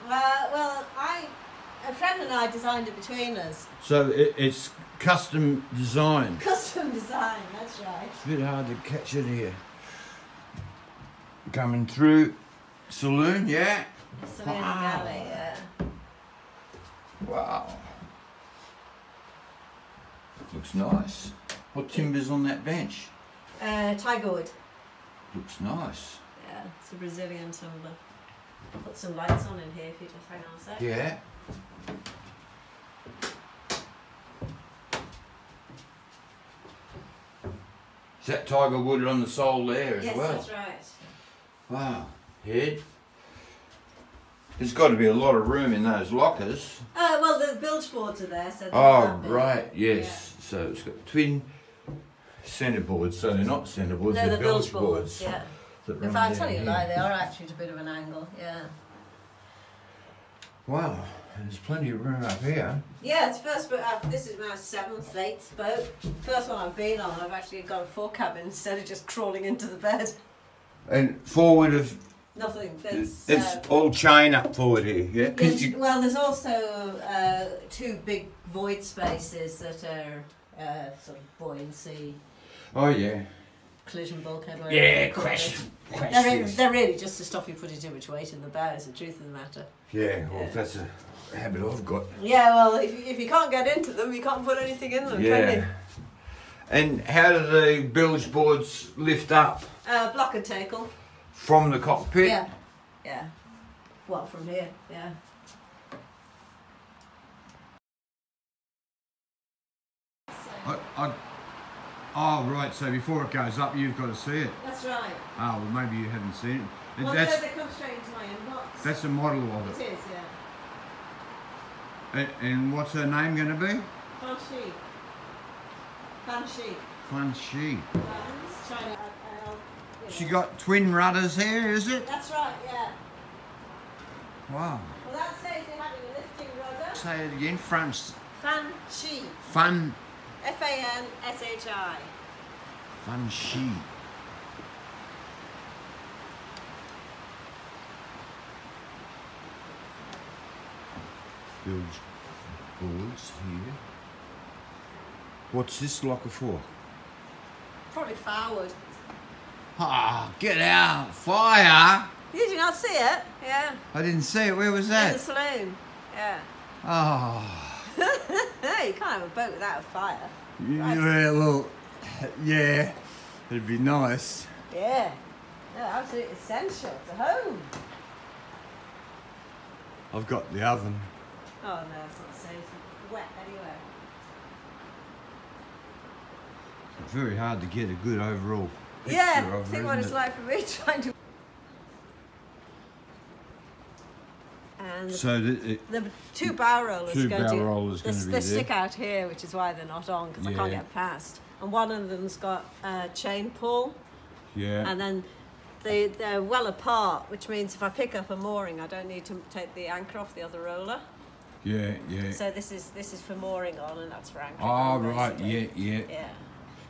Well, a friend and I designed it between us. So it's custom design. Custom design, that's right. It's a bit hard to catch it here. Coming through saloon, yeah. Saloon Galley, yeah. Wow. Looks nice. What timber's on that bench? Tiger wood. Looks nice. Yeah, it's a Brazilian timber. I'll put some lights on in here if you just hang on a sec. Yeah. Is that tiger wood on the sole there as yes, well? Yes, that's right. Wow. Head. There's got to be a lot of room in those lockers. Well, the bilge boards are there, so. Oh, right. Yes. Yeah. So it's got twin centre boards. So they're not centre boards. No, they're the bilge boards. Yeah. In fact, I'll tell you a lie, they are actually at a bit of an angle. Yeah. Wow. There's plenty of room up here. Yeah, it's first, but this is my 7th, 8th boat. First one I've been on, I've actually got a fore-cabin instead of just crawling into the bed. And forward of... Nothing. It's all chain up forward here, yeah? Well, there's also 2 big void spaces that are sort of buoyancy. Oh, yeah. Collision bulkhead. Yeah, crash. They're really just to stop you putting too much weight in the bow, is the truth of the matter. Yeah, well, that's a habit I've got. Yeah, well, if you can't get into them, you can't put anything in them, can you? And how do the bilge boards lift up? Block and tackle. From the cockpit? Yeah, yeah. Well, from here, yeah. Oh, right, so before it goes up, you've got to see it. That's right. Oh, well, maybe you haven't seen it. Well, they come straight into my inbox. That's a model of it. It is, yeah. And what's her name going to be? Fan Shi. Fan Shi. Fan Shi. China. She got twin rudders here, is it? That's right, yeah. Wow. Well, that says they're having a lifting rudder. Say it again, France. Fan Shi. Fan. F-A-N-S-H-I. Fan Shi. Bilge boards here. What's this locker for? Probably firewood. Ah, get out! Fire! Did you not see it? Yeah. I didn't see it. Where was that? In the saloon. Yeah. Oh. You can't have a boat without a fire. Right. Yeah, well, yeah, it'd be nice. Yeah. No, absolutely essential to home. I've got the oven. Oh no, it's not safe. It's wet anyway. It's very hard to get a good overall picture yeah, of think it, what it's isn't like for me trying to. And so the 2 bow rollers going to they stick out here, which is why they're not on, because I can't get past. And one of them's got a chain pull. Yeah. And then they're well apart, which means if I pick up a mooring, I don't need to take the anchor off the other roller. Yeah, yeah. So this is for mooring on, and that's for anchoring. Oh, right, yeah. Yeah.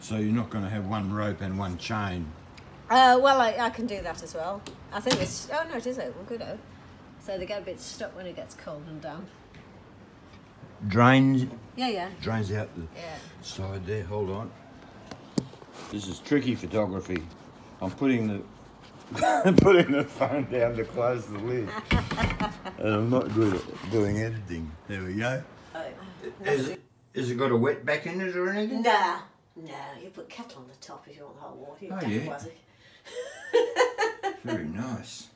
So you're not going to have one rope and one chain? Well, I can do that as well. I think it's... Oh, no, it is open. Good, oh. So they get a bit stuck when it gets cold and damp. Drains? Yeah. Drains out the side there. Hold on. This is tricky photography. I'm putting the phone down to close the lid. And I'm not good at doing editing. There we go. Has it got a wet back in it or anything? Nah. No, you put kettle on the top if you want hot water. Oh, yeah. Very nice.